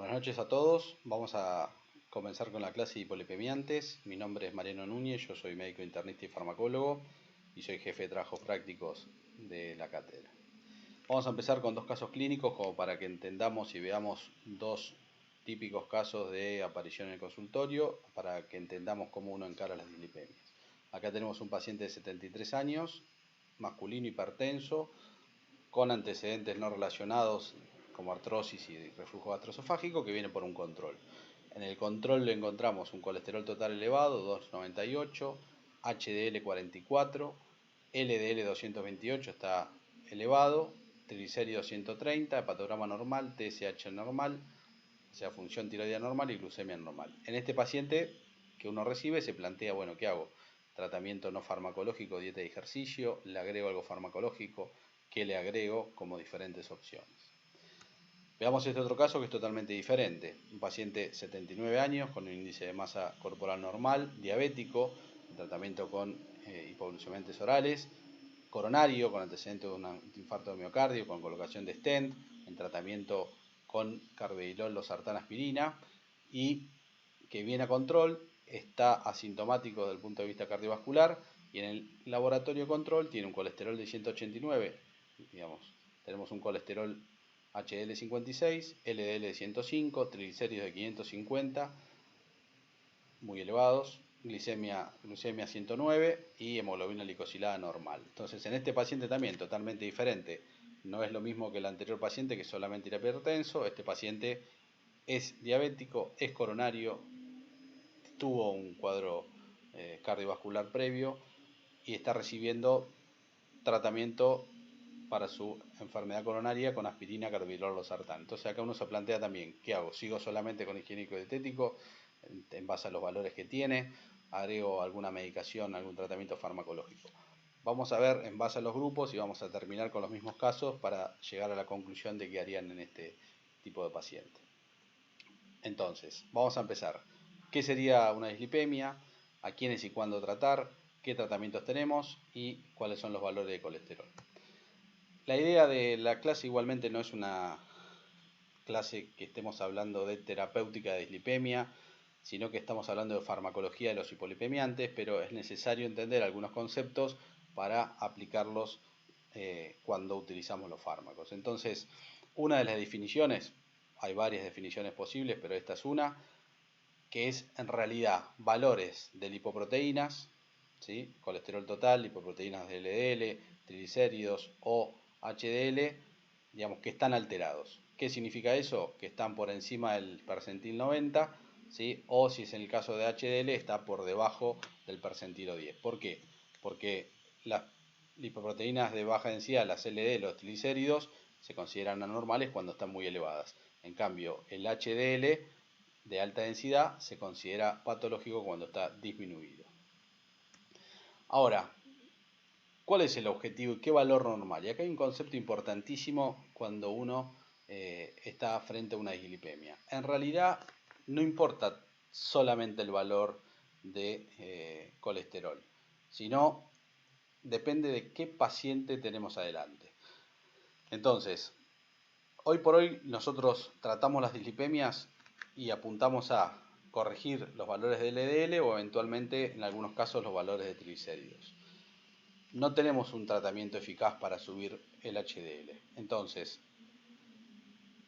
Buenas noches a todos. Vamos a comenzar con la clase de hipolipemiantes. Mi nombre es Mariano Núñez, yo soy médico internista y farmacólogo y soy jefe de trabajos prácticos de la cátedra. Vamos a empezar con dos casos clínicos como para que entendamos y veamos dos típicos casos de aparición en el consultorio para que entendamos cómo uno encara las dislipemias. Acá tenemos un paciente de 73 años, masculino hipertenso, con antecedentes no relacionados como artrosis y reflujo gastroesofágico que viene por un control. En el control le encontramos un colesterol total elevado, 298, HDL 44, LDL 228 está elevado, triglicéridos 130, hepatograma normal, TSH normal, o sea, función tiroidea normal y glucemia normal. En este paciente que uno recibe se plantea, bueno, ¿qué hago? Tratamiento no farmacológico, dieta y ejercicio, le agrego algo farmacológico, ¿qué le agrego? Como diferentes opciones. Veamos este otro caso que es totalmente diferente. Un paciente de 79 años con un índice de masa corporal normal, diabético, en tratamiento con hipoglucemiantes orales, coronario con antecedente de un infarto de miocardio, con colocación de stent, en tratamiento con carvedilol, losartán, aspirina, y que viene a control, está asintomático desde el punto de vista cardiovascular, y en el laboratorio control tiene un colesterol de 189, digamos, tenemos un colesterol HDL 56, LDL de 105, triglicéridos de 550, muy elevados, glucemia 109 y hemoglobina glicosilada normal. Entonces, en este paciente también totalmente diferente. No es lo mismo que el anterior paciente que solamente era hipertenso. Este paciente es diabético, es coronario, tuvo un cuadro cardiovascular previo y está recibiendo tratamiento para su enfermedad coronaria con aspirina, carvedilol, losartán. Entonces acá uno se plantea también, ¿qué hago? ¿Sigo solamente con higiénico dietético en base a los valores que tiene? ¿Agrego alguna medicación, algún tratamiento farmacológico? Vamos a ver en base a los grupos y vamos a terminar con los mismos casos para llegar a la conclusión de qué harían en este tipo de paciente. Entonces, vamos a empezar. ¿Qué sería una dislipemia? ¿A quiénes y cuándo tratar? ¿Qué tratamientos tenemos? ¿Y cuáles son los valores de colesterol? La idea de la clase igualmente no es una clase que estemos hablando de terapéutica de dislipemia, sino que estamos hablando de farmacología de los hipolipemiantes, pero es necesario entender algunos conceptos para aplicarlos cuando utilizamos los fármacos. Entonces, una de las definiciones, hay varias definiciones posibles, pero esta es una, que es en realidad valores de lipoproteínas, ¿sí? Colesterol total, lipoproteínas de LDL, triglicéridos o HDL, digamos que están alterados. ¿Qué significa eso? Que están por encima del percentil 90, ¿sí? O si es en el caso de HDL, está por debajo del percentilo 10. ¿Por qué? Porque las lipoproteínas de baja densidad, las LDL, los triglicéridos, se consideran anormales cuando están muy elevadas. En cambio, el HDL de alta densidad se considera patológico cuando está disminuido. Ahora, ¿cuál es el objetivo y qué valor normal? Y acá hay un concepto importantísimo cuando uno está frente a una dislipemia. En realidad no importa solamente el valor de colesterol, sino depende de qué paciente tenemos adelante. Entonces, hoy por hoy nosotros tratamos las dislipemias y apuntamos a corregir los valores de LDL o eventualmente en algunos casos los valores de triglicéridos. No tenemos un tratamiento eficaz para subir el HDL. Entonces,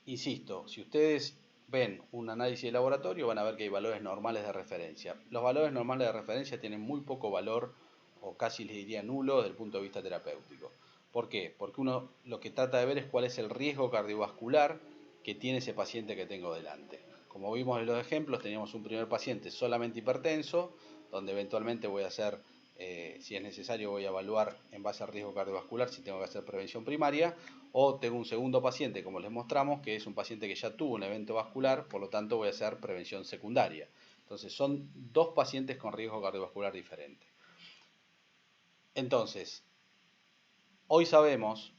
insisto, si ustedes ven un análisis de laboratorio van a ver que hay valores normales de referencia. Los valores normales de referencia tienen muy poco valor o casi les diría nulo desde el punto de vista terapéutico. ¿Por qué? Porque uno lo que trata de ver es cuál es el riesgo cardiovascular que tiene ese paciente que tengo delante. Como vimos en los ejemplos, teníamos un primer paciente solamente hipertenso, donde eventualmente voy a hacer, si es necesario, voy a evaluar en base al riesgo cardiovascular si tengo que hacer prevención primaria, o tengo un segundo paciente, como les mostramos, que es un paciente que ya tuvo un evento vascular, por lo tanto voy a hacer prevención secundaria. Entonces son dos pacientes con riesgo cardiovascular diferente. Entonces, hoy sabemos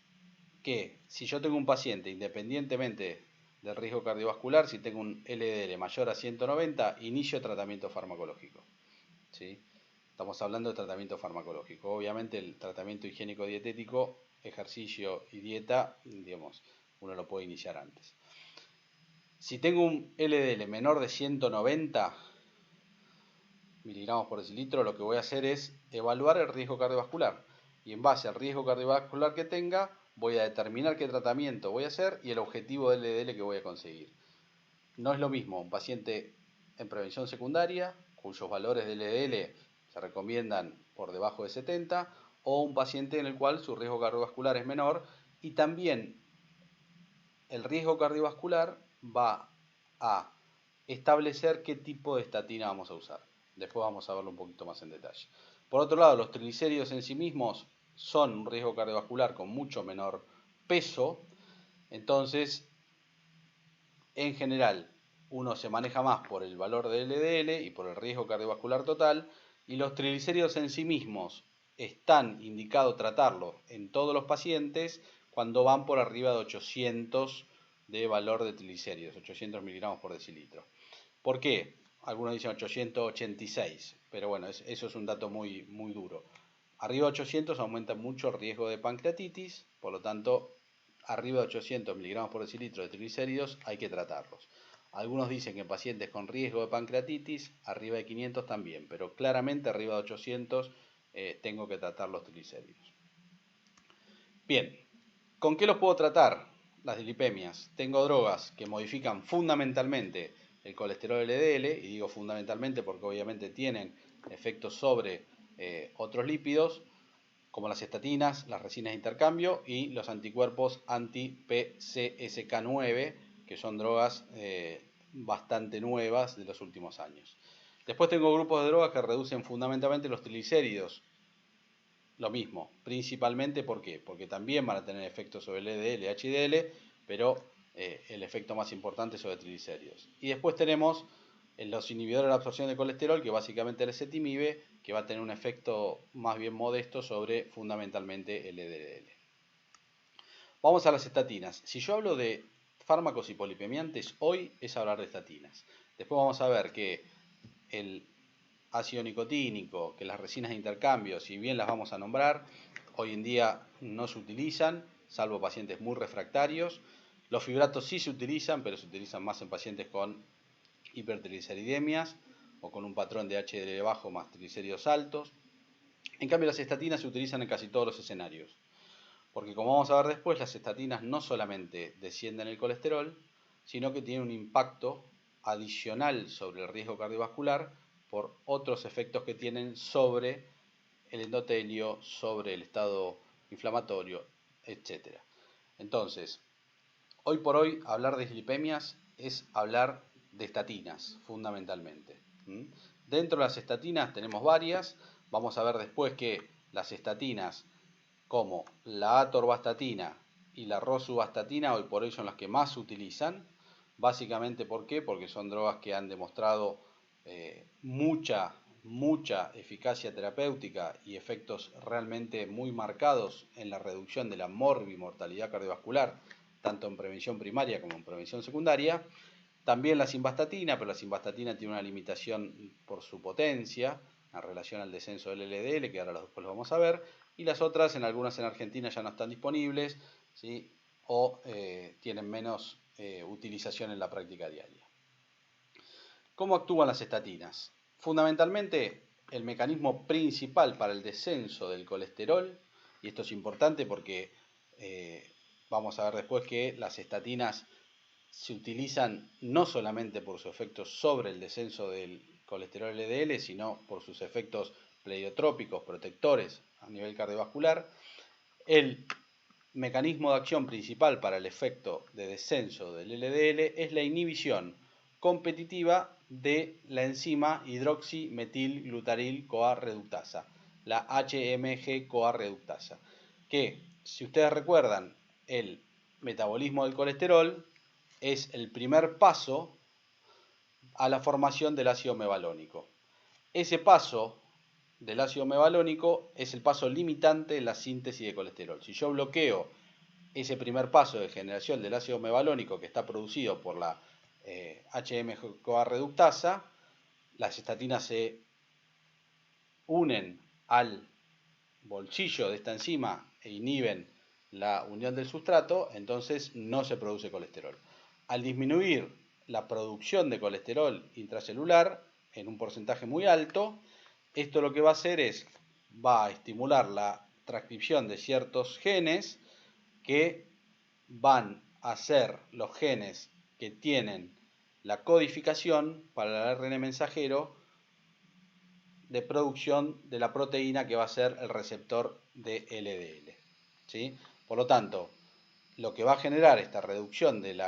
que si yo tengo un paciente, independientemente del riesgo cardiovascular, si tengo un LDL mayor a 190, inicio tratamiento farmacológico. ¿Sí? Estamos hablando de tratamiento farmacológico. Obviamente el tratamiento higiénico dietético, ejercicio y dieta, digamos, uno lo puede iniciar antes. Si tengo un LDL menor de 190 miligramos por decilitro, lo que voy a hacer es evaluar el riesgo cardiovascular. Y en base al riesgo cardiovascular que tenga, voy a determinar qué tratamiento voy a hacer y el objetivo del LDL que voy a conseguir. No es lo mismo un paciente en prevención secundaria, cuyos valores de LDL se recomiendan por debajo de 70, o un paciente en el cual su riesgo cardiovascular es menor, y también el riesgo cardiovascular va a establecer qué tipo de estatina vamos a usar. Después vamos a verlo un poquito más en detalle. Por otro lado, los triglicéridos en sí mismos son un riesgo cardiovascular con mucho menor peso, entonces, en general, uno se maneja más por el valor de LDL y por el riesgo cardiovascular total, y los triglicéridos en sí mismos están indicados tratarlos en todos los pacientes cuando van por arriba de 800 de valor de triglicéridos, 800 miligramos por decilitro. ¿Por qué? Algunos dicen 886, pero bueno, eso es un dato muy, muy duro. Arriba de 800 aumenta mucho el riesgo de pancreatitis, por lo tanto, arriba de 800 miligramos por decilitro de triglicéridos hay que tratarlos. Algunos dicen que en pacientes con riesgo de pancreatitis, arriba de 500 también, pero claramente arriba de 800 tengo que tratar los triglicéridos. Bien, ¿con qué los puedo tratar? Las dislipemias. Tengo drogas que modifican fundamentalmente el colesterol LDL, y digo fundamentalmente porque obviamente tienen efectos sobre otros lípidos, como las estatinas, las resinas de intercambio y los anticuerpos anti-PCSK9, que son drogas bastante nuevas de los últimos años. Después tengo grupos de drogas que reducen fundamentalmente los triglicéridos. Lo mismo, principalmente ¿por qué? Porque también van a tener efectos sobre LDL y HDL, pero el efecto más importante es sobre triglicéridos. Y después tenemos los inhibidores de la absorción de colesterol, que básicamente el ezetimibe, que va a tener un efecto más bien modesto sobre fundamentalmente el LDL. Vamos a las estatinas. Si yo hablo de fármacos hipolipemiantes, hoy es hablar de estatinas. Después vamos a ver que el ácido nicotínico, que las resinas de intercambio, si bien las vamos a nombrar, hoy en día no se utilizan, salvo pacientes muy refractarios. Los fibratos sí se utilizan, pero se utilizan más en pacientes con hipertrigliceridemias o con un patrón de HDL bajo más triglicéridos altos. En cambio, las estatinas se utilizan en casi todos los escenarios, porque como vamos a ver después, las estatinas no solamente descienden el colesterol, sino que tienen un impacto adicional sobre el riesgo cardiovascular por otros efectos que tienen sobre el endotelio, sobre el estado inflamatorio, etc. Entonces, hoy por hoy hablar de dislipemias es hablar de estatinas, fundamentalmente. Dentro de las estatinas tenemos varias. Vamos a ver después que las estatinas como la atorvastatina y la rosuvastatina hoy por hoy son las que más se utilizan. Básicamente, ¿por qué? Porque son drogas que han demostrado mucha eficacia terapéutica y efectos realmente muy marcados en la reducción de la morbimortalidad cardiovascular, tanto en prevención primaria como en prevención secundaria. También la simvastatina, pero la simvastatina tiene una limitación por su potencia en relación al descenso del LDL, que ahora después lo vamos a ver, y las otras, algunas en Argentina ya no están disponibles, ¿sí? O tienen menos utilización en la práctica diaria. ¿Cómo actúan las estatinas? Fundamentalmente, el mecanismo principal para el descenso del colesterol, y esto es importante porque vamos a ver después que las estatinas se utilizan no solamente por sus efectos sobre el descenso del colesterol LDL, sino por sus efectos pleiotrópicos, protectores a nivel cardiovascular. El mecanismo de acción principal para el efecto de descenso del LDL es la inhibición competitiva de la enzima hidroximetilglutaryl-CoA reductasa, la HMG-CoA reductasa, que, si ustedes recuerdan, el metabolismo del colesterol es el primer paso a la formación del ácido mevalónico. Ese paso del ácido mevalónico es el paso limitante de la síntesis de colesterol. Si yo bloqueo ese primer paso de generación del ácido mevalónico que está producido por la HMG-CoA reductasa, las estatinas se unen al bolsillo de esta enzima e inhiben la unión del sustrato, entonces no se produce colesterol. Al disminuir la producción de colesterol intracelular en un porcentaje muy alto. Esto lo que va a hacer es, va a estimular la transcripción de ciertos genes que van a ser los genes que tienen la codificación para el ARN mensajero de producción de la proteína que va a ser el receptor de LDL. ¿Sí? Por lo tanto, lo que va a generar esta reducción del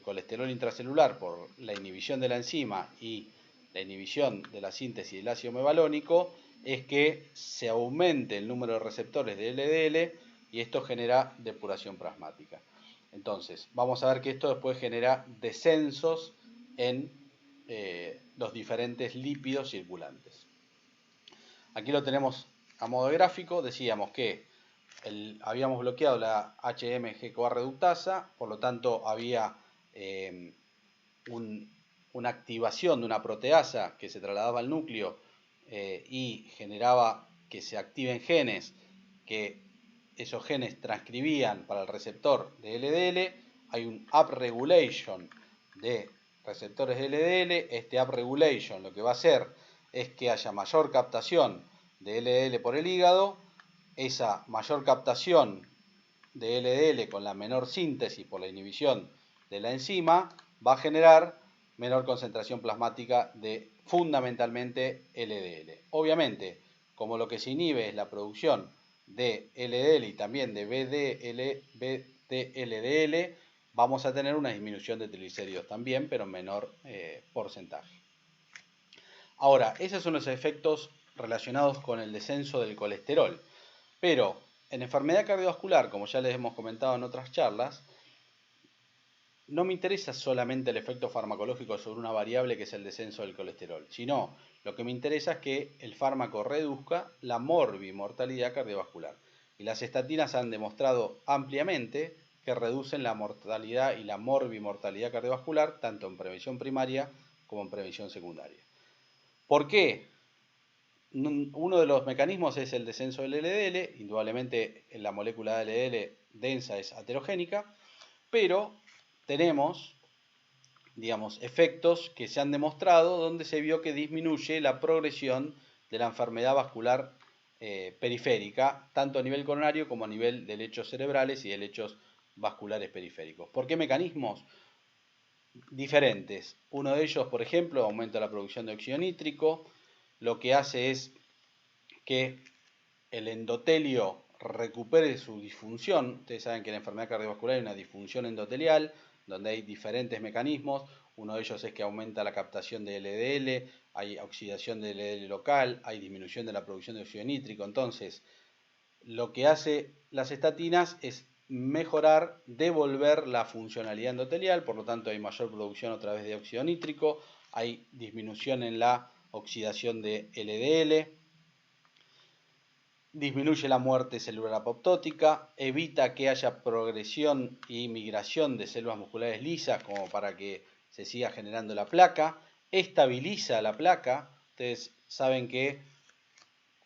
colesterol intracelular por la inhibición de la enzima y la inhibición de la síntesis del ácido mevalónico es que se aumente el número de receptores de LDL y esto genera depuración plasmática. Entonces, vamos a ver que esto después genera descensos en los diferentes lípidos circulantes. Aquí lo tenemos a modo de gráfico. Decíamos que habíamos bloqueado la HMG-CoA reductasa, por lo tanto había una activación de una proteasa que se trasladaba al núcleo y generaba que se activen genes, que esos genes transcribían para el receptor de LDL. Hay un upregulation de receptores de LDL. Este upregulation lo que va a hacer es que haya mayor captación de LDL por el hígado. Esa mayor captación de LDL con la menor síntesis por la inhibición de la enzima va a generar menor concentración plasmática de fundamentalmente LDL. Obviamente, como lo que se inhibe es la producción de LDL y también de VDLDL, vamos a tener una disminución de triglicéridos también, pero en menor porcentaje. Ahora, esos son los efectos relacionados con el descenso del colesterol. Pero en enfermedad cardiovascular, como ya les hemos comentado en otras charlas, no me interesa solamente el efecto farmacológico sobre una variable que es el descenso del colesterol, sino lo que me interesa es que el fármaco reduzca la morbimortalidad cardiovascular. Y las estatinas han demostrado ampliamente que reducen la mortalidad y la morbimortalidad cardiovascular tanto en prevención primaria como en prevención secundaria. ¿Por qué? Uno de los mecanismos es el descenso del LDL. Indudablemente la molécula de LDL densa es aterogénica, pero tenemos, digamos, efectos que se han demostrado donde se vio que disminuye la progresión de la enfermedad vascular periférica, tanto a nivel coronario como a nivel de lechos cerebrales y de lechos vasculares periféricos. ¿Por qué mecanismos? Diferentes. Uno de ellos, por ejemplo, aumenta la producción de óxido nítrico. Lo que hace es que el endotelio recupere su disfunción. Ustedes saben que en la enfermedad cardiovascular hay una disfunción endotelial, donde hay diferentes mecanismos. Uno de ellos es que aumenta la captación de LDL, hay oxidación de LDL local, hay disminución de la producción de óxido nítrico. Entonces, lo que hace las estatinas es mejorar, devolver la funcionalidad endotelial, por lo tanto hay mayor producción a través de óxido nítrico, hay disminución en la oxidación de LDL, disminuye la muerte celular apoptótica, evita que haya progresión y migración de células musculares lisas como para que se siga generando la placa, estabiliza la placa. Ustedes saben que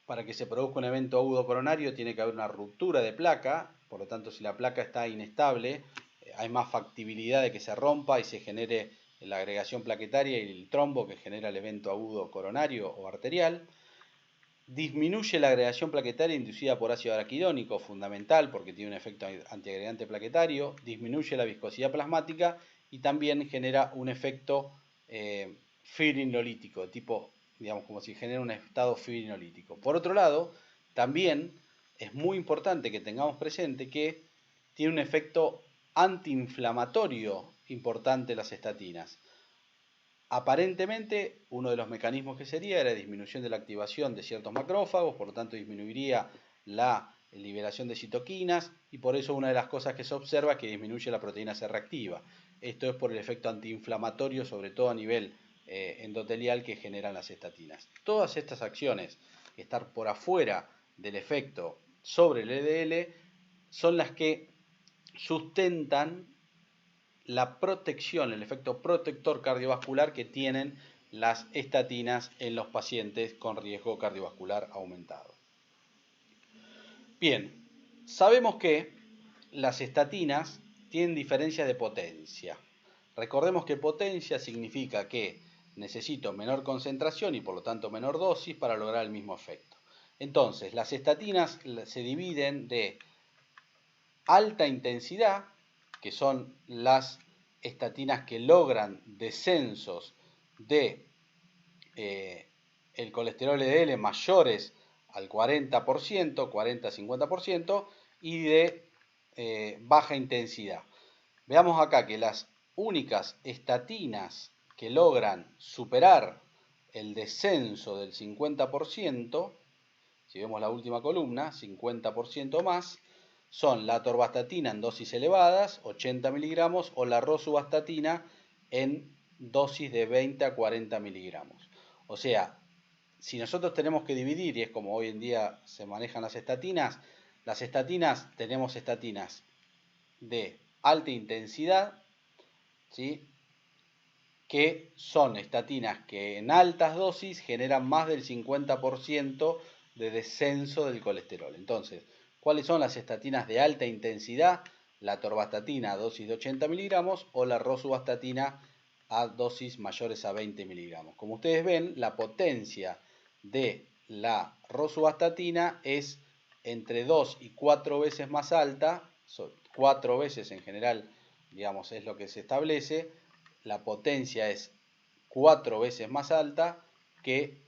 para que se produzca un evento agudo coronario tiene que haber una ruptura de placa, por lo tanto si la placa está inestable hay más factibilidad de que se rompa y se genere la agregación plaquetaria y el trombo que genera el evento agudo coronario o arterial. Disminuye la agregación plaquetaria inducida por ácido araquidónico, fundamental porque tiene un efecto antiagregante plaquetario, disminuye la viscosidad plasmática y también genera un efecto fibrinolítico, tipo, digamos, como si genera un estado fibrinolítico. Por otro lado, también es muy importante que tengamos presente que tiene un efecto antiinflamatorio importante las estatinas. Aparentemente, uno de los mecanismos que sería era la disminución de la activación de ciertos macrófagos, por lo tanto disminuiría la liberación de citoquinas y por eso una de las cosas que se observa es que disminuye la proteína C reactiva. Esto es por el efecto antiinflamatorio, sobre todo a nivel endotelial que generan las estatinas. Todas estas acciones, estar por afuera del efecto sobre el LDL, son las que sustentan la protección, el efecto protector cardiovascular que tienen las estatinas en los pacientes con riesgo cardiovascular aumentado. Bien, sabemos que las estatinas tienen diferencias de potencia. Recordemos que potencia significa que necesito menor concentración y por lo tanto menor dosis para lograr el mismo efecto. Entonces, las estatinas se dividen de alta intensidad, que son las estatinas que logran descensos de el colesterol LDL mayores al 40%, 40-50%, y de baja intensidad. Veamos acá que las únicas estatinas que logran superar el descenso del 50%, si vemos la última columna, 50% más, son la atorvastatina en dosis elevadas, 80 miligramos, o la rosuvastatina en dosis de 20 a 40 miligramos. O sea, si nosotros tenemos que dividir, y es como hoy en día se manejan las estatinas tenemos estatinas de alta intensidad, ¿sí?, que son estatinas que en altas dosis generan más del 50% de descenso del colesterol. Entonces, ¿cuáles son las estatinas de alta intensidad? La atorvastatina a dosis de 80 miligramos o la rosuvastatina a dosis mayores a 20 miligramos. Como ustedes ven, la potencia de la rosuvastatina es entre 2 y 4 veces más alta, 4 veces en general, digamos, es lo que se establece. La potencia es 4 veces más alta que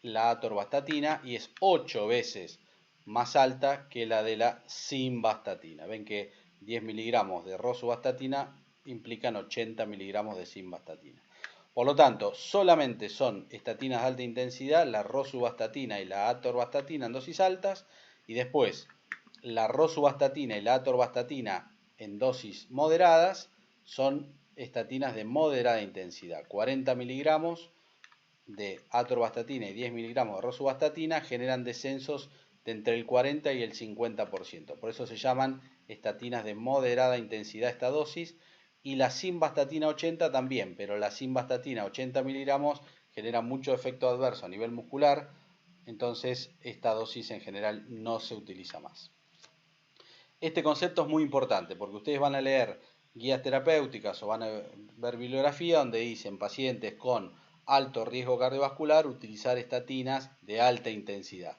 la atorvastatina y es 8 veces más alta que la de la simvastatina. Ven que 10 miligramos de rosuvastatina implican 80 miligramos de simvastatina. Por lo tanto, solamente son estatinas de alta intensidad la rosuvastatina y la atorvastatina en dosis altas, y después la rosuvastatina y la atorvastatina en dosis moderadas son estatinas de moderada intensidad. 40 miligramos de atorvastatina y 10 miligramos de rosuvastatina generan descensos de entre el 40 y el 50%. Por eso se llaman estatinas de moderada intensidad esta dosis. Y la simvastatina 80 también, pero la simvastatina 80 miligramos genera mucho efecto adverso a nivel muscular, entonces esta dosis en general no se utiliza más. Este concepto es muy importante porque ustedes van a leer guías terapéuticas o van a ver bibliografía donde dicen pacientes con alto riesgo cardiovascular utilizar estatinas de alta intensidad.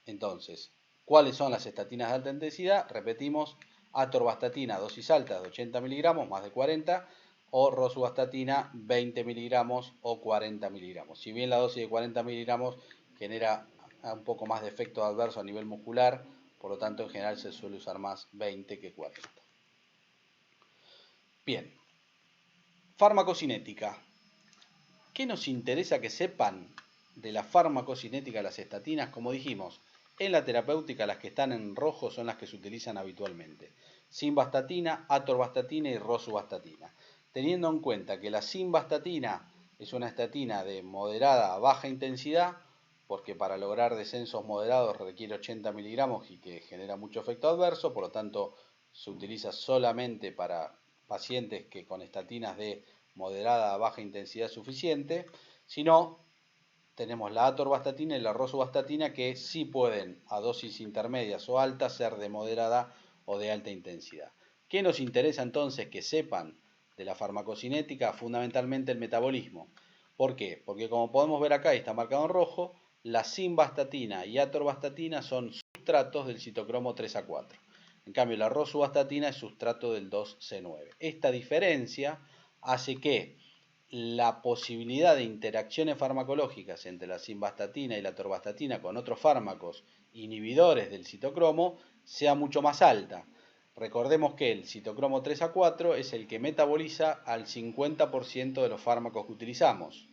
Entonces, ¿cuáles son las estatinas de alta intensidad? Repetimos, atorvastatina dosis altas de 80 miligramos, más de 40, o rosuvastatina 20 miligramos o 40 miligramos. Si bien la dosis de 40 miligramos genera un poco más de efecto adverso a nivel muscular, por lo tanto en general se suele usar más 20 que 40. Bien, farmacocinética. ¿Qué nos interesa que sepan de la farmacocinética de las estatinas? Como dijimos, en la terapéutica las que están en rojo son las que se utilizan habitualmente. Simvastatina, atorvastatina y rosuvastatina. Teniendo en cuenta que la simvastatina es una estatina de moderada a baja intensidad, porque para lograr descensos moderados requiere 80 miligramos y que genera mucho efecto adverso, por lo tanto se utiliza solamente para pacientes que con estatinas de moderada a baja intensidad suficiente. Si no, tenemos la atorvastatina y la rosuvastatina que sí pueden a dosis intermedias o altas ser de moderada o de alta intensidad. ¿Qué nos interesa entonces que sepan de la farmacocinética? Fundamentalmente el metabolismo. ¿Por qué? Porque como podemos ver acá y está marcado en rojo, la simvastatina y atorvastatina son sustratos del citocromo 3A4. En cambio, la rosuvastatina es sustrato del 2C9. Esta diferencia hace que la posibilidad de interacciones farmacológicas entre la simvastatina y la atorvastatina con otros fármacos inhibidores del citocromo sea mucho más alta. Recordemos que el citocromo 3A4 es el que metaboliza al 50% de los fármacos que utilizamos.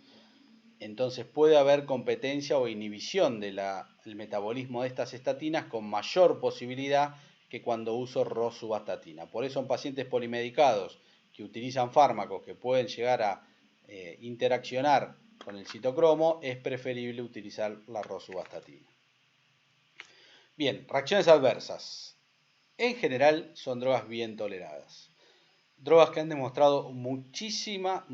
Entonces puede haber competencia o inhibición del metabolismo de estas estatinas con mayor posibilidad que cuando uso rosuvastatina. Por eso en pacientes polimedicados que utilizan fármacos que pueden llegar a interaccionar con el citocromo, es preferible utilizar la rosuvastatina. Bien, reacciones adversas. En general son drogas bien toleradas. Drogas que han demostrado muchísima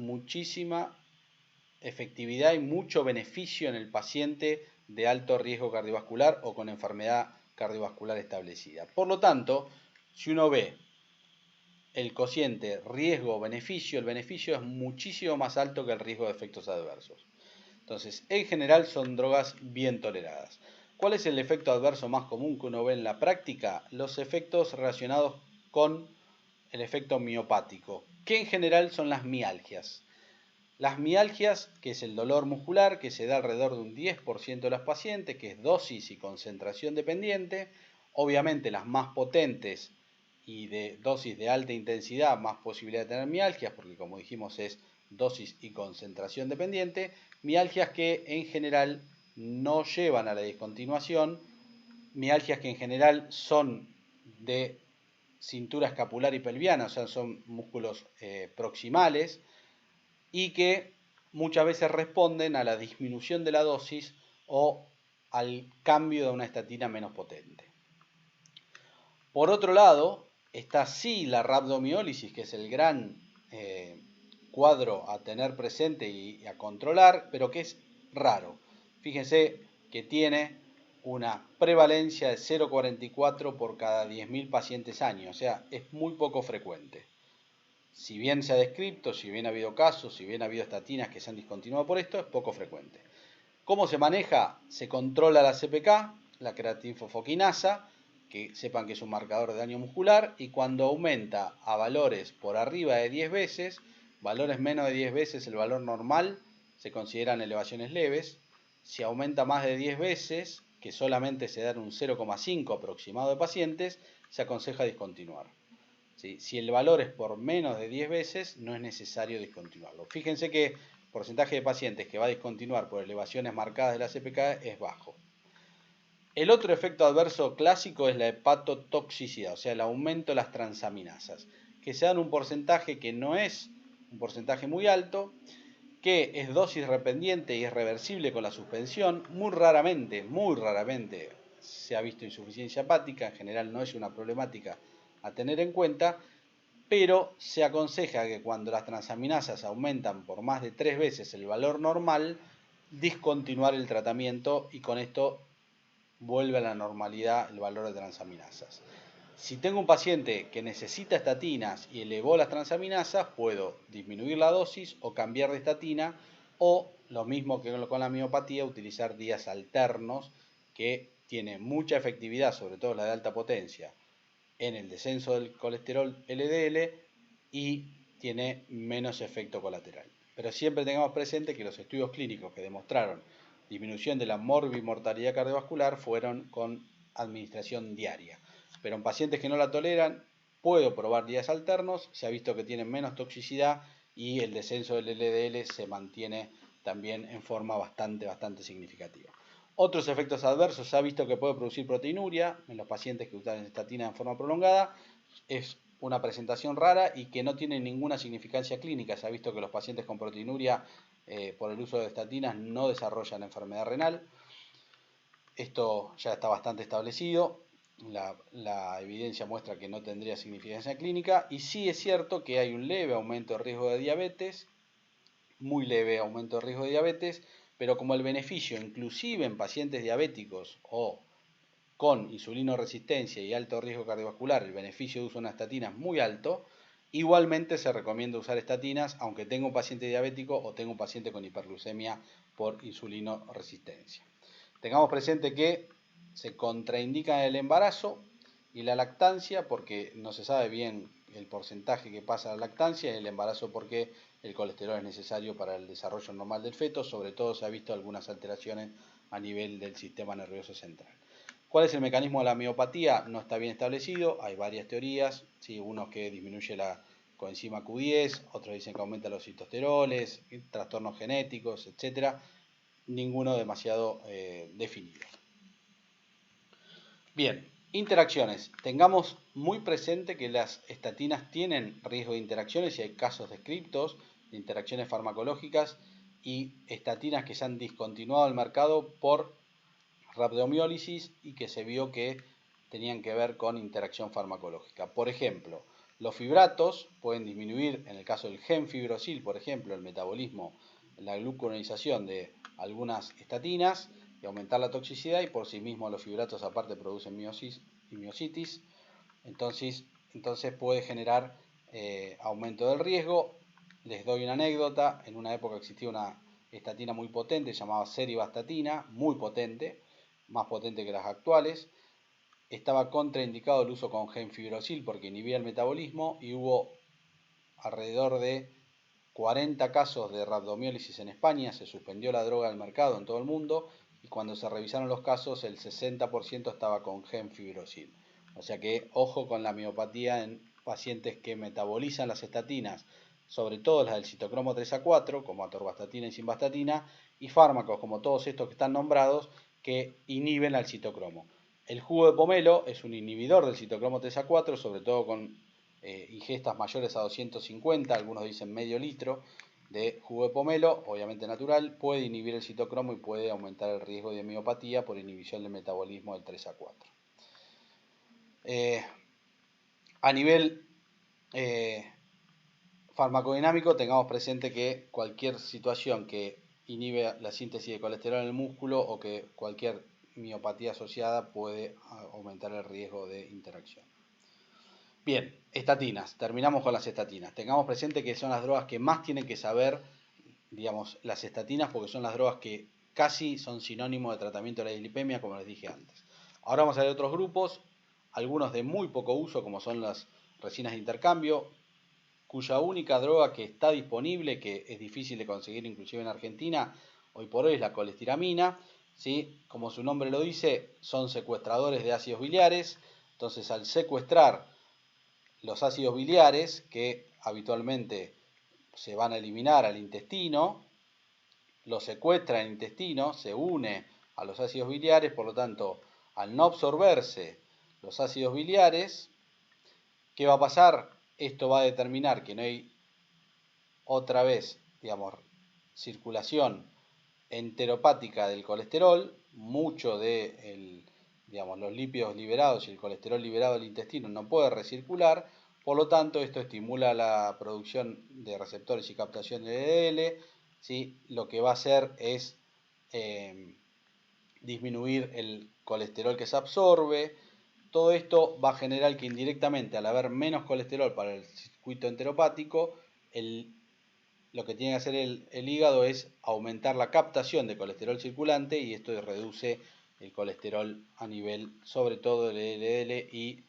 efectividad y mucho beneficio en el paciente de alto riesgo cardiovascular o con enfermedad cardiovascular establecida. Por lo tanto, si uno ve el cociente riesgo-beneficio, el beneficio es muchísimo más alto que el riesgo de efectos adversos. Entonces, en general son drogas bien toleradas. ¿Cuál es el efecto adverso más común que uno ve en la práctica? Los efectos relacionados con el efecto miopático, que en general son las mialgias. Las mialgias, que es el dolor muscular, que se da alrededor de un 10% de los pacientes, que es dosis y concentración dependiente. Obviamente las más potentes y de dosis de alta intensidad, más posibilidad de tener mialgias, porque como dijimos es dosis y concentración dependiente. Mialgias que en general no llevan a la discontinuación, mialgias que en general son de cintura escapular y pelviana, o sea, son músculos proximales, y que muchas veces responden a la disminución de la dosis o al cambio de una estatina menos potente. Por otro lado, está sí la rhabdomiólisis, que es el gran cuadro a tener presente y a controlar, pero que es raro. Fíjense que tiene una prevalencia de 0,44 por cada 10.000 pacientes año, o sea, es muy poco frecuente. Si bien se ha descrito, si bien ha habido casos, si bien ha habido estatinas que se han discontinuado por esto, es poco frecuente. ¿Cómo se maneja? Se controla la CPK, la creatinfosfoquinasa, que sepan que es un marcador de daño muscular, y cuando aumenta a valores por arriba de 10 veces, valores menos de 10 veces el valor normal, se consideran elevaciones leves. Si aumenta más de 10 veces, que solamente se da en un 0,5 aproximado de pacientes, se aconseja discontinuar. ¿Sí? Si el valor es por menos de 10 veces, no es necesario discontinuarlo. Fíjense que el porcentaje de pacientes que va a discontinuar por elevaciones marcadas de la CPK es bajo. El otro efecto adverso clásico es la hepatotoxicidad, o sea, el aumento de las transaminasas, que se da en un porcentaje que no es un porcentaje muy alto, que es dosis dependiente y es reversible con la suspensión. Muy raramente se ha visto insuficiencia hepática, en general no es una problemática a tener en cuenta, pero se aconseja que cuando las transaminasas aumentan por más de 3 veces el valor normal, discontinuar el tratamiento y con esto vuelve a la normalidad el valor de transaminasas. Si tengo un paciente que necesita estatinas y elevó las transaminasas, puedo disminuir la dosis o cambiar de estatina, o lo mismo que con la miopatía, utilizar días alternos, que tiene mucha efectividad, sobre todo la de alta potencia, en el descenso del colesterol LDL y tiene menos efecto colateral. Pero siempre tengamos presente que los estudios clínicos que demostraron disminución de la morbimortalidad cardiovascular fueron con administración diaria. Pero en pacientes que no la toleran, puedo probar días alternos, se ha visto que tienen menos toxicidad y el descenso del LDL se mantiene también en forma bastante significativa. Otros efectos adversos, se ha visto que puede producir proteinuria en los pacientes que usan estatina en forma prolongada. Es una presentación rara y que no tiene ninguna significancia clínica. Se ha visto que los pacientes con proteinuria por el uso de estatinas no desarrollan enfermedad renal. Esto ya está bastante establecido. La evidencia muestra que no tendría significancia clínica. Y sí es cierto que hay un leve aumento de riesgo de diabetes, muy leve aumento de riesgo de diabetes, pero como el beneficio, inclusive en pacientes diabéticos o con insulinoresistencia y alto riesgo cardiovascular, el beneficio de uso de una estatina es muy alto, igualmente se recomienda usar estatinas aunque tenga un paciente diabético o tenga un paciente con hiperglucemia por insulinoresistencia. Tengamos presente que se contraindica el embarazo y la lactancia porque no se sabe bien el porcentaje que pasa a la lactancia y el embarazo porque el colesterol es necesario para el desarrollo normal del feto, sobre todo se ha visto algunas alteraciones a nivel del sistema nervioso central. ¿Cuál es el mecanismo de la miopatía? No está bien establecido, hay varias teorías, ¿sí? Unos que disminuye la coenzima Q10, otros dicen que aumenta los citosteroles, trastornos genéticos, etc. Ninguno demasiado definido. Bien, interacciones. Tengamos muy presente que las estatinas tienen riesgo de interacciones y hay casos descritos de interacciones farmacológicas y estatinas que se han discontinuado al mercado por rhabdomiólisis y que se vio que tenían que ver con interacción farmacológica. Por ejemplo, los fibratos pueden disminuir, en el caso del gemfibrosil, por ejemplo, el metabolismo, la glucuronización de algunas estatinas y aumentar la toxicidad, y por sí mismos los fibratos aparte producen miositis, entonces puede generar aumento del riesgo. Les doy una anécdota. En una época existía una estatina muy potente llamada serivastatina, muy potente, más potente que las actuales. Estaba contraindicado el uso con gemfibrosil porque inhibía el metabolismo y hubo alrededor de 40 casos de rabdomiólisis en España. Se suspendió la droga del mercado en todo el mundo y cuando se revisaron los casos el 60% estaba con gemfibrosil. O sea que ojo con la miopatía en pacientes que metabolizan las estatinas, sobre todo las del citocromo 3A4, como atorvastatina y simvastatina, y fármacos como todos estos que están nombrados que inhiben al citocromo. El jugo de pomelo es un inhibidor del citocromo 3A4, sobre todo con ingestas mayores a 250, algunos dicen medio litro de jugo de pomelo, obviamente natural, puede inhibir el citocromo y puede aumentar el riesgo de miopatía por inhibición del metabolismo del 3A4. A nivel farmacodinámico, tengamos presente que cualquier situación que inhibe la síntesis de colesterol en el músculo o que cualquier miopatía asociada puede aumentar el riesgo de interacción. Bien, estatinas. Terminamos con las estatinas. Tengamos presente que son las drogas que más tienen que saber, digamos, las estatinas, porque son las drogas que casi son sinónimo de tratamiento de la dislipemia, como les dije antes. Ahora vamos a ver otros grupos, algunos de muy poco uso, como son las resinas de intercambio, cuya única droga que está disponible, que es difícil de conseguir inclusive en Argentina, hoy por hoy es la colestiramina, ¿sí? Como su nombre lo dice, son secuestradores de ácidos biliares. Entonces, al secuestrar los ácidos biliares, que habitualmente se van a eliminar al intestino, lo secuestra en el intestino, se une a los ácidos biliares, por lo tanto, al no absorberse los ácidos biliares, ¿qué va a pasar? Esto va a determinar que no hay otra vez, digamos, circulación enteropática del colesterol, mucho de digamos, los lípidos liberados y el colesterol liberado del intestino no puede recircular, por lo tanto esto estimula la producción de receptores y captación de LDL, ¿sí? Lo que va a hacer es disminuir el colesterol que se absorbe. Todo esto va a generar que indirectamente, al haber menos colesterol para el circuito enteropático, lo que tiene que hacer el hígado es aumentar la captación de colesterol circulante y esto reduce el colesterol a nivel, sobre todo del LDL y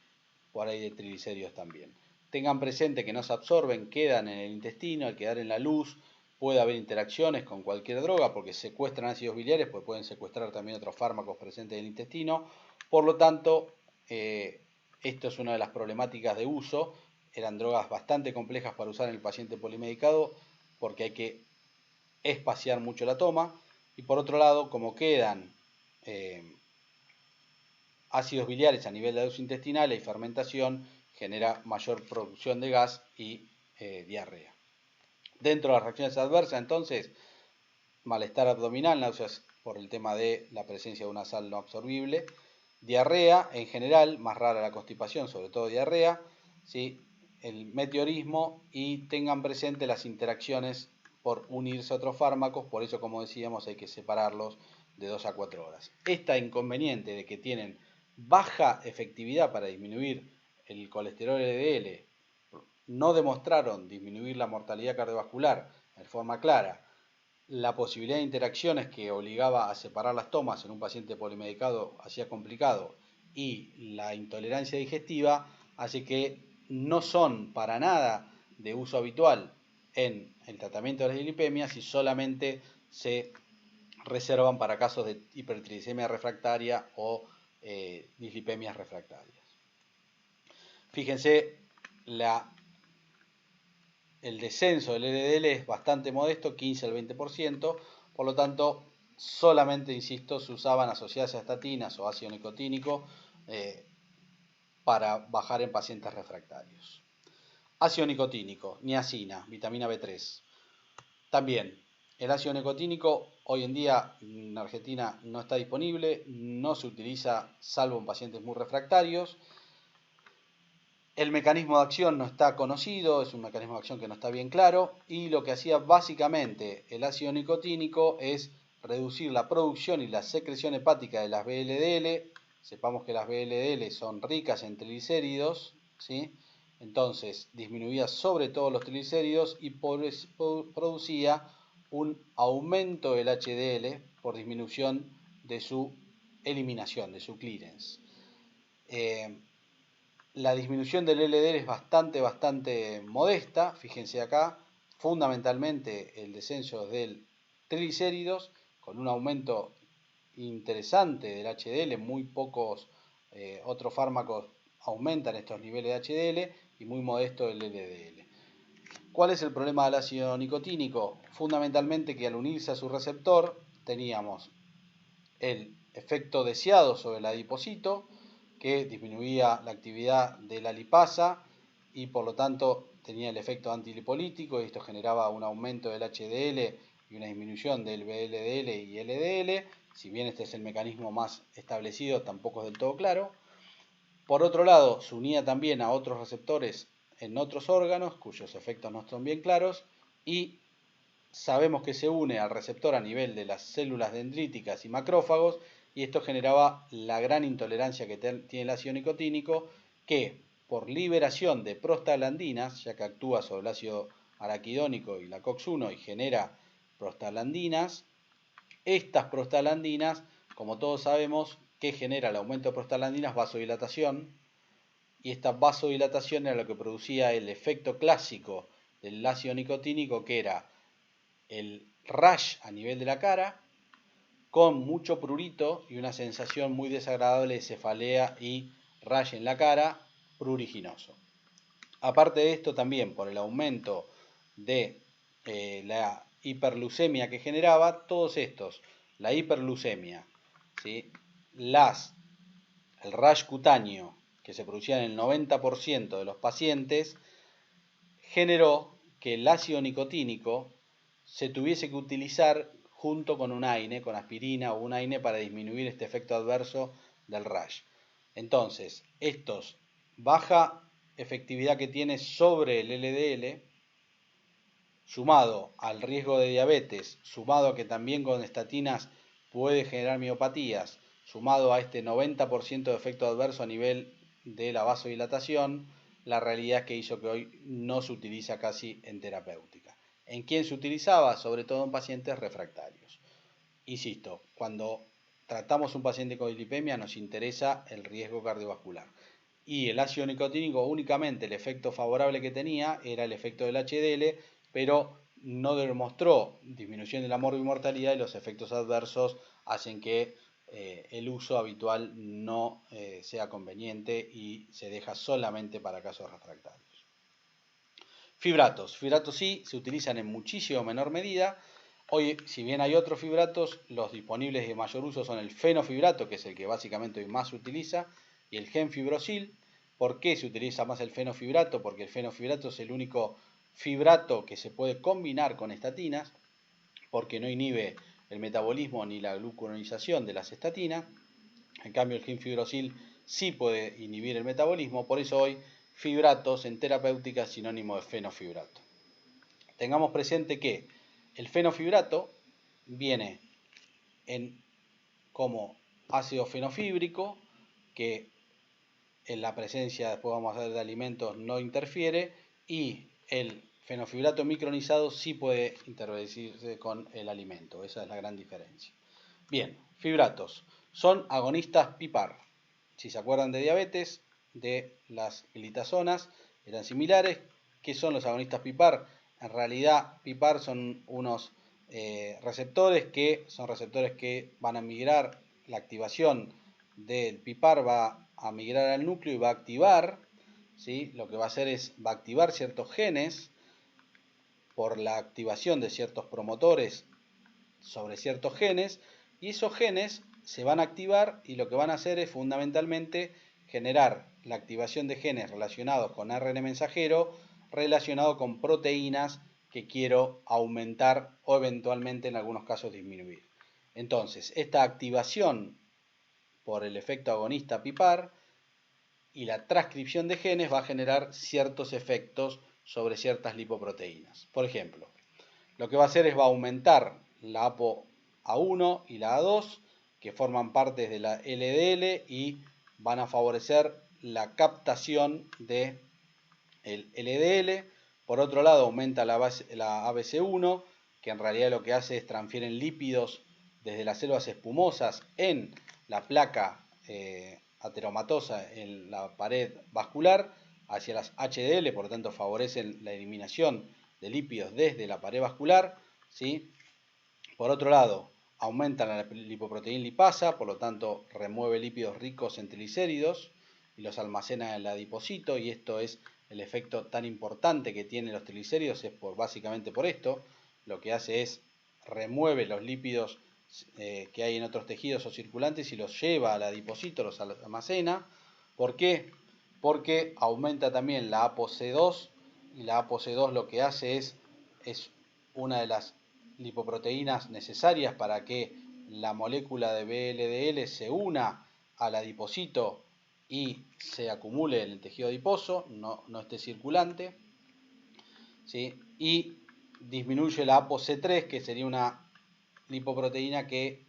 por ahí de triglicéridos también. Tengan presente que no se absorben, quedan en el intestino, al quedar en la luz puede haber interacciones con cualquier droga porque secuestran ácidos biliares, pues pueden secuestrar también otros fármacos presentes en el intestino. Por lo tanto, esto es una de las problemáticas de uso. Eran drogas bastante complejas para usar en el paciente polimedicado porque hay que espaciar mucho la toma. Y por otro lado, como quedan ácidos biliares a nivel de la luz intestinal y fermentación, genera mayor producción de gas y diarrea. Dentro de las reacciones adversas, entonces, malestar abdominal, náuseas por el tema de la presencia de una sal no absorbible, diarrea en general, más rara la constipación, sobre todo diarrea, ¿sí? El meteorismo y tengan presente las interacciones por unirse a otros fármacos, por eso como decíamos hay que separarlos de 2 a 4 horas. Esta inconveniente de que tienen baja efectividad para disminuir el colesterol LDL, no demostraron disminuir la mortalidad cardiovascular en forma clara, la posibilidad de interacciones que obligaba a separar las tomas en un paciente polimedicado hacía complicado y la intolerancia digestiva hace que no son para nada de uso habitual en el tratamiento de las dislipemias y solamente se reservan para casos de hipertriglicemia refractaria o dislipemias refractarias. Fíjense, el descenso del LDL es bastante modesto, 15 al 20%, por lo tanto, solamente, insisto, se usaban asociadas a estatinas o ácido nicotínico para bajar en pacientes refractarios. Ácido nicotínico, niacina, vitamina B3. También, el ácido nicotínico hoy en día en Argentina no está disponible, no se utiliza salvo en pacientes muy refractarios. El mecanismo de acción no está conocido, es un mecanismo de acción que no está bien claro, y lo que hacía básicamente el ácido nicotínico es reducir la producción y la secreción hepática de las VLDL. Sepamos que las VLDL son ricas en triglicéridos, ¿sí? Entonces disminuía sobre todo los triglicéridos y producía un aumento del HDL por disminución de su eliminación, de su clearance. La disminución del LDL es bastante modesta, fíjense acá, fundamentalmente el descenso del triglicéridos con un aumento interesante del HDL, muy pocos otros fármacos aumentan estos niveles de HDL y muy modesto el LDL. ¿Cuál es el problema del ácido nicotínico? Fundamentalmente que al unirse a su receptor teníamos el efecto deseado sobre el adipocito, que disminuía la actividad de la lipasa y por lo tanto tenía el efecto antilipolítico y esto generaba un aumento del HDL y una disminución del VLDL y LDL. Si bien este es el mecanismo más establecido, tampoco es del todo claro. Por otro lado, se unía también a otros receptores en otros órganos, cuyos efectos no son bien claros, y sabemos que se une al receptor a nivel de las células dendríticas y macrófagos, y esto generaba la gran intolerancia que tiene el ácido nicotínico, que por liberación de prostaglandinas, ya que actúa sobre el ácido araquidónico y la COX-1 y genera prostaglandinas, estas prostaglandinas, como todos sabemos, que genera el aumento de prostaglandinas, vasodilatación, y esta vasodilatación era lo que producía el efecto clásico del ácido nicotínico, que era el rash a nivel de la cara, con mucho prurito y una sensación muy desagradable de cefalea y rash en la cara, pruriginoso. Aparte de esto, también por el aumento de la hiperglucemia que generaba, todos estos, la hiperglucemia, ¿sí? El rash cutáneo que se producía en el 90% de los pacientes, generó que el ácido nicotínico se tuviese que utilizar junto con un AINE, con aspirina o un AINE para disminuir este efecto adverso del rash. Entonces, estos baja efectividad que tiene sobre el LDL, sumado al riesgo de diabetes, sumado a que también con estatinas puede generar miopatías, sumado a este 90% de efecto adverso a nivel de la vasodilatación, la realidad es que hizo que hoy no se utiliza casi en terapéutica. ¿En quién se utilizaba? Sobre todo en pacientes refractarios. Insisto, cuando tratamos un paciente con dislipemia nos interesa el riesgo cardiovascular. Y el ácido nicotínico únicamente el efecto favorable que tenía era el efecto del HDL, pero no demostró disminución de la morbimortalidad y los efectos adversos hacen que el uso habitual no sea conveniente y se deja solamente para casos refractarios. Fibratos. Fibratos sí se utilizan en muchísimo menor medida. Hoy, si bien hay otros fibratos, los disponibles de mayor uso son el fenofibrato, que es el que básicamente hoy más se utiliza, y el gemfibrosil. ¿Por qué se utiliza más el fenofibrato? Porque el fenofibrato es el único fibrato que se puede combinar con estatinas, porque no inhibe el metabolismo ni la glucuronización de las estatinas. En cambio, el gemfibrosil sí puede inhibir el metabolismo, por eso hoy fibratos en terapéutica es sinónimo de fenofibrato. Tengamos presente que el fenofibrato viene como ácido fenofíbrico, que en la presencia, después vamos a ver, de alimentos no interfiere, y el fenofibrato micronizado sí puede intervenirse con el alimento. Esa es la gran diferencia. Bien, fibratos son agonistas PIPAR. Si se acuerdan de diabetes, de las glitazonas, eran similares. ¿Qué son los agonistas PIPAR? En realidad, PIPAR son unos receptores que van a migrar, la activación del PIPAR va a migrar al núcleo y va a activar, ¿sí? Lo que va a hacer va a activar ciertos genes por la activación de ciertos promotores sobre ciertos genes, y esos genes se van a activar y lo que van a hacer es fundamentalmente generar la activación de genes relacionados con ARN mensajero, relacionado con proteínas que quiero aumentar o eventualmente en algunos casos disminuir. Entonces, esta activación por el efecto agonista PIPAR y la transcripción de genes va a generar ciertos efectos sobre ciertas lipoproteínas. Por ejemplo, lo que va a hacer es va a aumentar la ApoA1 y la A2, que forman parte de la LDL y van a favorecer la captación de el LDL. Por otro lado, aumenta la ABC1, que en realidad lo que hace es transfieren lípidos desde las células espumosas en la placa ateromatosa, en la pared vascular, hacia las HDL, por lo tanto favorecen la eliminación de lípidos desde la pared vascular, ¿sí? Por otro lado, aumenta la lipoproteína lipasa, por lo tanto remueve lípidos ricos en triglicéridos y los almacena en el adipocito, y esto es el efecto tan importante que tienen los triglicéridos, es básicamente por esto. Lo que hace es remueve los lípidos que hay en otros tejidos o circulantes y los lleva al adipocito, los almacena. ¿Por qué? Porque aumenta también la ApoC2, y la ApoC2 lo que hace es una de las lipoproteínas necesarias para que la molécula de VLDL se una al adipocito y se acumule en el tejido adiposo, no esté circulante, ¿sí? Y disminuye la ApoC3, que sería una lipoproteína que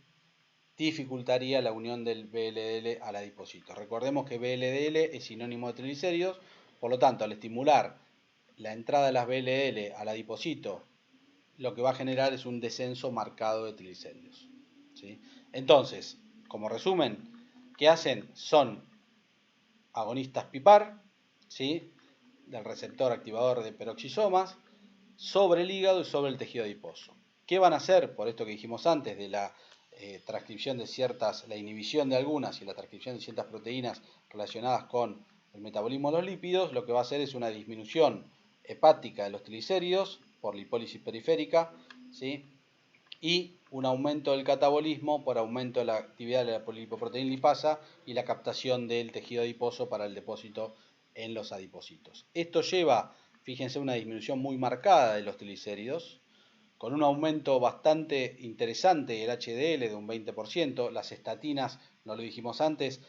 dificultaría la unión del VLDL al adipocito. Recordemos que VLDL es sinónimo de triglicéridos, por lo tanto, al estimular la entrada de las VLDL al adipocito, lo que va a generar es un descenso marcado de triglicéridos, ¿sí? Entonces, como resumen, ¿qué hacen? Son agonistas PIPAR, ¿sí?, del receptor activador de peroxisomas, sobre el hígado y sobre el tejido adiposo. ¿Qué van a hacer? Por esto que dijimos antes de la transcripción de ciertas, la inhibición de algunas y la transcripción de ciertas proteínas relacionadas con el metabolismo de los lípidos, lo que va a hacer es una disminución hepática de los triglicéridos por lipólisis periférica, ¿sí?, y un aumento del catabolismo por aumento de la actividad de la lipoproteína lipasa y la captación del tejido adiposo para el depósito en los adipocitos. Esto lleva, fíjense, una disminución muy marcada de los triglicéridos, con un aumento bastante interesante del HDL de un 20%. Las estatinas, no lo dijimos antes,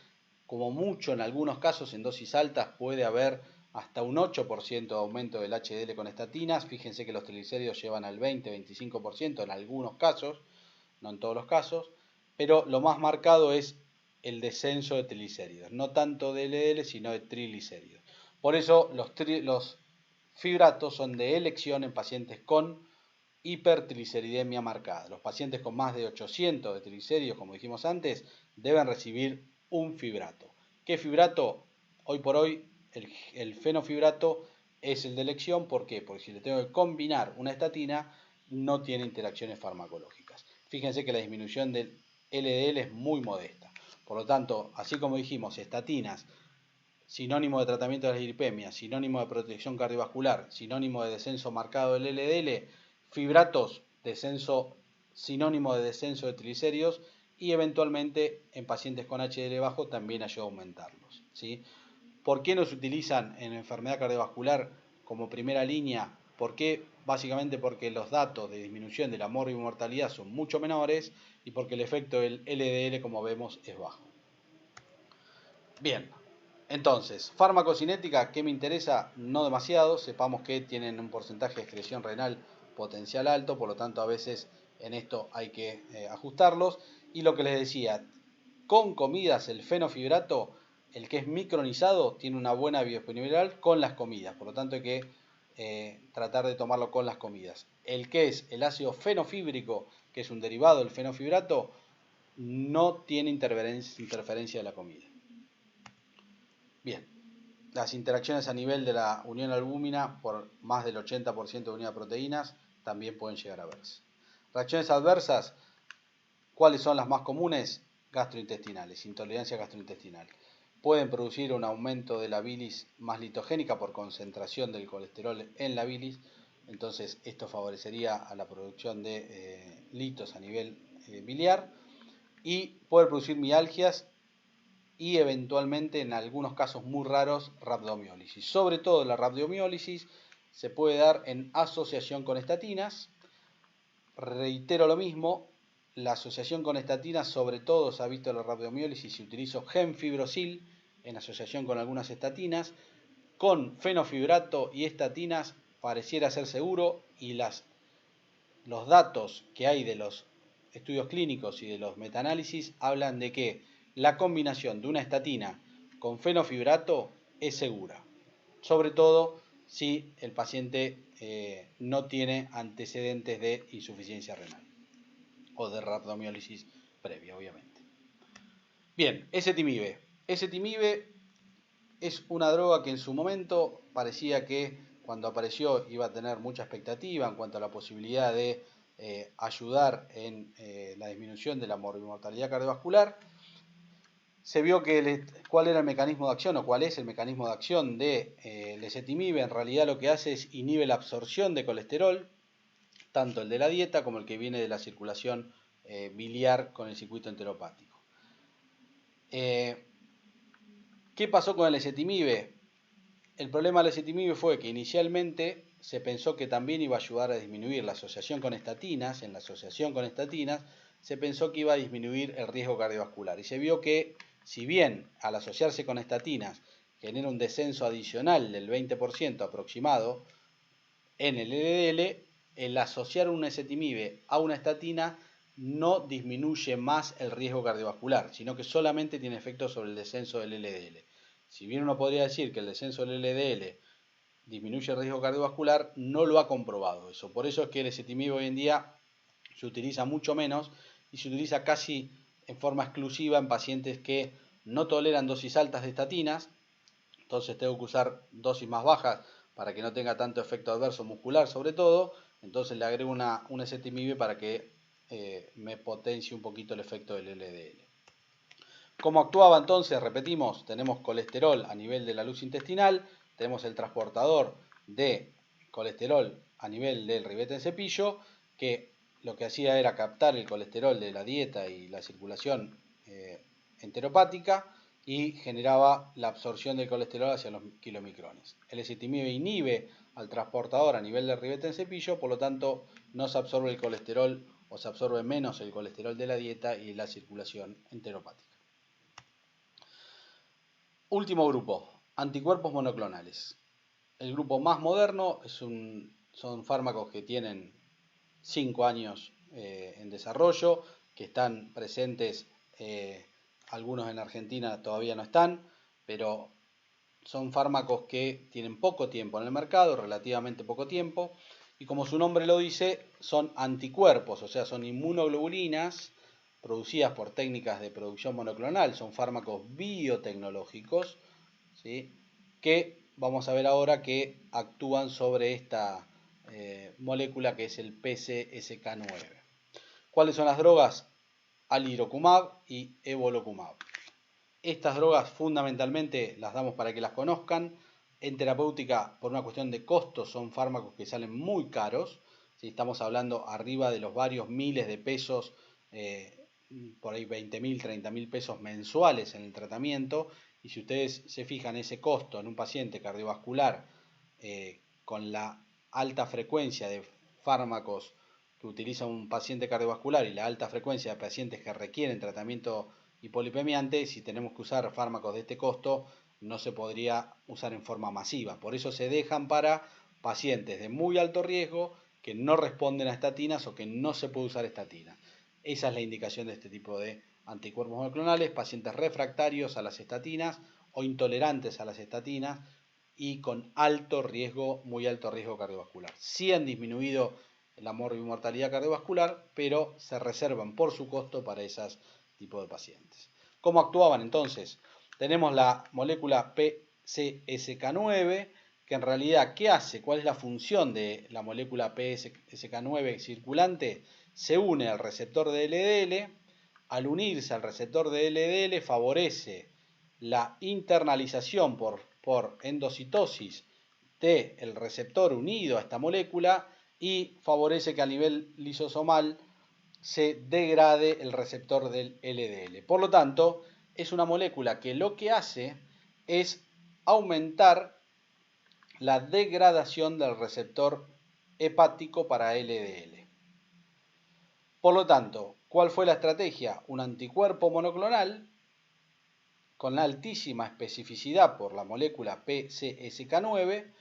como mucho en algunos casos en dosis altas puede haber hasta un 8% de aumento del HDL con estatinas. Fíjense que los triglicéridos llevan al 20-25% en algunos casos, no en todos los casos, pero lo más marcado es el descenso de triglicéridos, no tanto de LDL sino de triglicéridos. Por eso los fibratos son de elección en pacientes con hipertrigliceridemia marcada. Los pacientes con más de 800 de triglicéridos, como dijimos antes, deben recibir un fibrato. ¿Qué fibrato? Hoy por hoy el fenofibrato es el de elección. ¿Por qué? Porque si le tengo que combinar una estatina, no tiene interacciones farmacológicas. Fíjense que la disminución del LDL es muy modesta. Por lo tanto, así como dijimos, estatinas, sinónimo de tratamiento de la dislipemia, sinónimo de protección cardiovascular, sinónimo de descenso marcado del LDL, fibratos, sinónimo de descenso de triglicéridos, y eventualmente en pacientes con HDL bajo también ayuda a aumentarlos, ¿sí? ¿Por qué no se utilizan en enfermedad cardiovascular como primera línea? ¿Por qué? Básicamente porque los datos de disminución de la morbimortalidad son mucho menores y porque el efecto del LDL, como vemos, es bajo. Bien, entonces, farmacocinética, ¿qué me interesa? No demasiado. Sepamos que tienen un porcentaje de excreción renal potencial alto, por lo tanto a veces en esto hay que ajustarlos. Y lo que les decía, con comidas el fenofibrato, el que es micronizado, tiene una buena biodisponibilidad con las comidas, por lo tanto hay que tratar de tomarlo con las comidas. El que es el ácido fenofíbrico, que es un derivado del fenofibrato, no tiene interferencia de la comida. Bien, las interacciones a nivel de la unión albúmina por más del 80% de unidad de proteínas también pueden llegar a verse. Reacciones adversas, ¿cuáles son las más comunes? Gastrointestinales, intolerancia gastrointestinal. Pueden producir un aumento de la bilis más litogénica por concentración del colesterol en la bilis, entonces esto favorecería a la producción de litos a nivel biliar, y puede producir mialgias y eventualmente en algunos casos muy raros rhabdomiólisis. Sobre todo la rhabdomiólisis se puede dar en asociación con estatinas. Reitero lo mismo, la asociación con estatinas sobre todo se ha visto en la rhabdomiólisis si utilizo gemfibrosil en asociación con algunas estatinas. Con fenofibrato y estatinas pareciera ser seguro, y los datos que hay de los estudios clínicos y de los metaanálisis hablan de que la combinación de una estatina con fenofibrato es segura, sobre todo si el paciente no tiene antecedentes de insuficiencia renal o de rabdomiólisis previa, obviamente. Bien, ezetimibe. Ezetimibe es una droga que en su momento parecía que cuando apareció iba a tener mucha expectativa en cuanto a la posibilidad de ayudar en la disminución de la mortalidad cardiovascular. Se vio que cuál era el mecanismo de acción o cuál es el mecanismo de acción de ezetimibe. En realidad lo que hace es inhibe la absorción de colesterol, tanto el de la dieta como el que viene de la circulación biliar con el circuito enteropático. ¿Qué pasó con el ezetimibe? El problema del ezetimibe fue que inicialmente se pensó que también iba a ayudar a disminuir la asociación con estatinas. En la asociación con estatinas se pensó que iba a disminuir el riesgo cardiovascular. Y se vio que, si bien al asociarse con estatinas genera un descenso adicional del 20% aproximado en el LDL, el asociar un ezetimibe a una estatina no disminuye más el riesgo cardiovascular, sino que solamente tiene efecto sobre el descenso del LDL. Si bien uno podría decir que el descenso del LDL disminuye el riesgo cardiovascular, no lo ha comprobado eso. Por eso es que el ezetimibe hoy en día se utiliza mucho menos y se utiliza casi en forma exclusiva en pacientes que no toleran dosis altas de estatinas. Entonces tengo que usar dosis más bajas para que no tenga tanto efecto adverso muscular sobre todo. Entonces le agrego un ezetimibe para que me potencie un poquito el efecto del LDL. ¿Cómo actuaba entonces? Repetimos, tenemos colesterol a nivel de la luz intestinal, tenemos el transportador de colesterol a nivel del ribete en cepillo, que lo que hacía era captar el colesterol de la dieta y la circulación enteropática y generaba la absorción del colesterol hacia los kilomicrones. El ezetimibe inhibe al transportador a nivel del ribete en cepillo, por lo tanto no se absorbe el colesterol o se absorbe menos el colesterol de la dieta y la circulación enteropática. Último grupo, anticuerpos monoclonales. El grupo más moderno son fármacos que tienen 5 años en desarrollo, que están presentes, algunos en Argentina todavía no están, pero son fármacos que tienen poco tiempo en el mercado, relativamente poco tiempo, y como su nombre lo dice, son anticuerpos, o sea, son inmunoglobulinas producidas por técnicas de producción monoclonal, son fármacos biotecnológicos, ¿sí?, que vamos a ver ahora que actúan sobre esta molécula que es el PCSK9. ¿Cuáles son las drogas? Alirocumab y evolocumab. Estas drogas fundamentalmente las damos para que las conozcan. En terapéutica, por una cuestión de costos, son fármacos que salen muy caros. ¿Sí? Estamos hablando arriba de los varios miles de pesos, por ahí 20.000, 30.000 pesos mensuales en el tratamiento. Y si ustedes se fijan ese costo en un paciente cardiovascular con la alta frecuencia de fármacos que utiliza un paciente cardiovascular y la alta frecuencia de pacientes que requieren tratamiento hipolipemiante, si tenemos que usar fármacos de este costo, no se podría usar en forma masiva. Por eso se dejan para pacientes de muy alto riesgo que no responden a estatinas o que no se puede usar estatina. Esa es la indicación de este tipo de anticuerpos monoclonales, pacientes refractarios a las estatinas o intolerantes a las estatinas y con alto riesgo, muy alto riesgo cardiovascular. Sí han disminuido la mortalidad cardiovascular, pero se reservan por su costo para esos tipos de pacientes. ¿Cómo actuaban entonces? Tenemos la molécula PCSK9, que en realidad, ¿qué hace? ¿Cuál es la función de la molécula PCSK9 circulante? Se une al receptor de LDL. Al unirse al receptor de LDL favorece la internalización por endocitosis del receptor unido a esta molécula y favorece que a nivel lisosomal se degrade el receptor del LDL. Por lo tanto, es una molécula que lo que hace es aumentar la degradación del receptor hepático para LDL. Por lo tanto, ¿cuál fue la estrategia? Un anticuerpo monoclonal con altísima especificidad por la molécula PCSK9,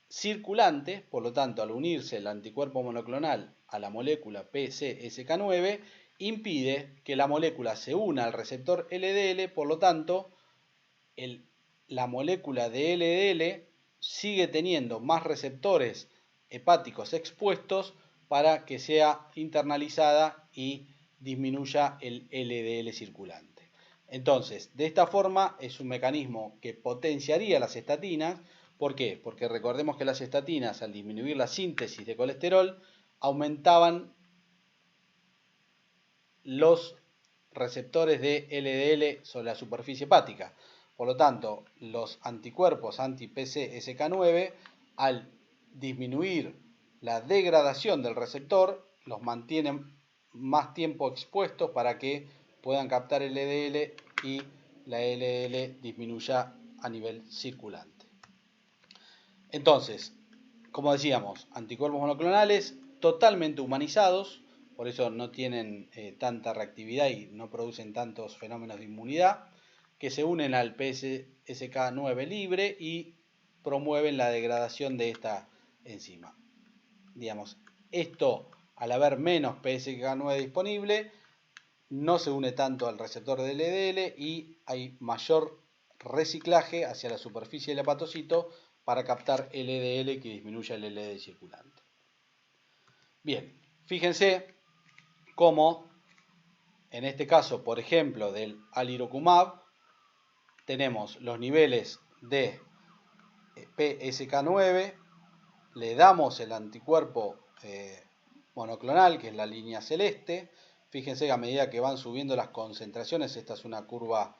circulante, por lo tanto, al unirse el anticuerpo monoclonal a la molécula PCSK9, impide que la molécula se una al receptor LDL, por lo tanto, la molécula de LDL sigue teniendo más receptores hepáticos expuestos para que sea internalizada y disminuya el LDL circulante. Entonces, de esta forma es un mecanismo que potenciaría las estatinas. ¿Por qué? Porque recordemos que las estatinas, al disminuir la síntesis de colesterol, aumentaban los receptores de LDL sobre la superficie hepática. Por lo tanto, los anticuerpos anti-PCSK9, al disminuir la degradación del receptor, los mantienen más tiempo expuestos para que puedan captar LDL y la LDL disminuya a nivel circulante. Entonces, como decíamos, anticuerpos monoclonales totalmente humanizados, por eso no tienen tanta reactividad y no producen tantos fenómenos de inmunidad, que se unen al PCSK9 libre y promueven la degradación de esta enzima. Digamos, esto, al haber menos PCSK9 disponible, no se une tanto al receptor de LDL y hay mayor reciclaje hacia la superficie del hepatocito para captar LDL que disminuya el LDL circulante. Bien, fíjense cómo en este caso, por ejemplo, del alirocumab, tenemos los niveles de PSK9, le damos el anticuerpo monoclonal, que es la línea celeste. Fíjense que a medida que van subiendo las concentraciones, esta es una curva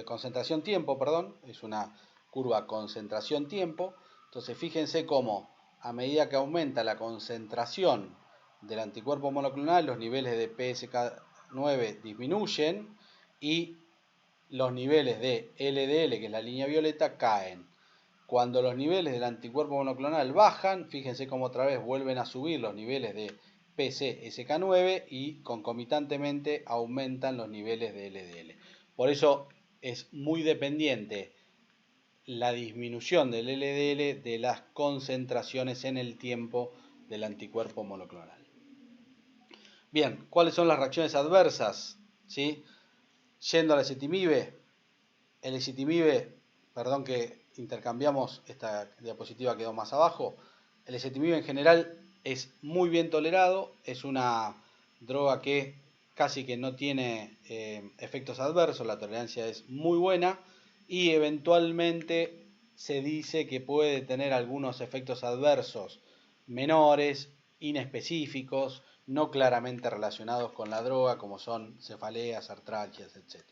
concentración-tiempo, perdón, es una curva concentración-tiempo. Entonces fíjense cómo a medida que aumenta la concentración del anticuerpo monoclonal, los niveles de PSK9 disminuyen y los niveles de LDL, que es la línea violeta, caen. Cuando los niveles del anticuerpo monoclonal bajan, fíjense cómo otra vez vuelven a subir los niveles de PCSK9 y concomitantemente aumentan los niveles de LDL. Por eso es muy dependiente la disminución del LDL de las concentraciones en el tiempo del anticuerpo monoclonal. Bien, ¿cuáles son las reacciones adversas? ¿Sí? Yendo al ezetimibe, el ezetimibe, perdón que intercambiamos, esta diapositiva quedó más abajo, el ezetimibe en general es muy bien tolerado, es una droga que casi que no tiene efectos adversos, la tolerancia es muy buena y eventualmente se dice que puede tener algunos efectos adversos menores, inespecíficos, no claramente relacionados con la droga, como son cefaleas, artralgias, etc.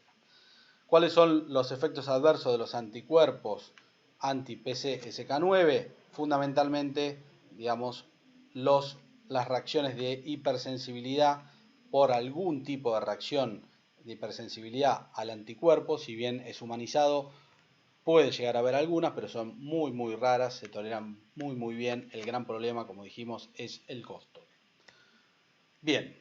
¿Cuáles son los efectos adversos de los anticuerpos anti-PCSK9? Fundamentalmente, digamos, las reacciones de hipersensibilidad por algún tipo de reacción de hipersensibilidad al anticuerpo. Si bien es humanizado, puede llegar a haber algunas, pero son muy muy raras, se toleran muy bien. El gran problema, como dijimos, es el costo. Bien,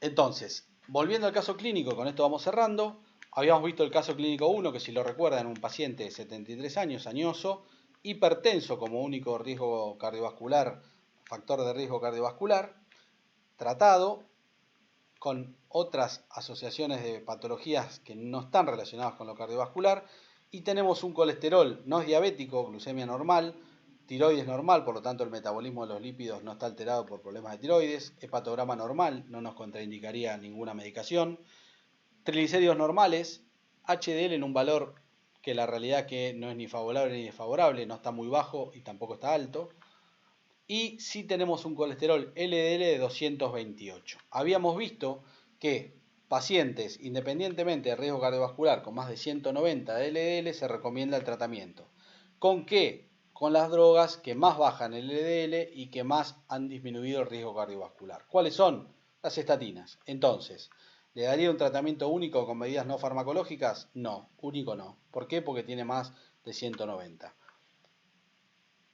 entonces, volviendo al caso clínico, con esto vamos cerrando. Habíamos visto el caso clínico 1, que si lo recuerdan, un paciente de 73 años, añoso, hipertenso como único riesgo cardiovascular, factor de riesgo cardiovascular, tratado con otras asociaciones de patologías que no están relacionadas con lo cardiovascular, y tenemos un colesterol no diabético, glucemia normal, tiroides normal, por lo tanto el metabolismo de los lípidos no está alterado por problemas de tiroides, hepatograma normal, no nos contraindicaría ninguna medicación, triglicéridos normales, HDL en un valor que la realidad que no es ni favorable ni desfavorable, no está muy bajo y tampoco está alto, y sí tenemos un colesterol LDL de 228. Habíamos visto que pacientes, independientemente de riesgo cardiovascular, con más de 190 de LDL, se recomienda el tratamiento. ¿Con qué? Con las drogas que más bajan el LDL y que más han disminuido el riesgo cardiovascular. ¿Cuáles son? Las estatinas. Entonces, ¿le daría un tratamiento único con medidas no farmacológicas? No, único no. ¿Por qué? Porque tiene más de 190.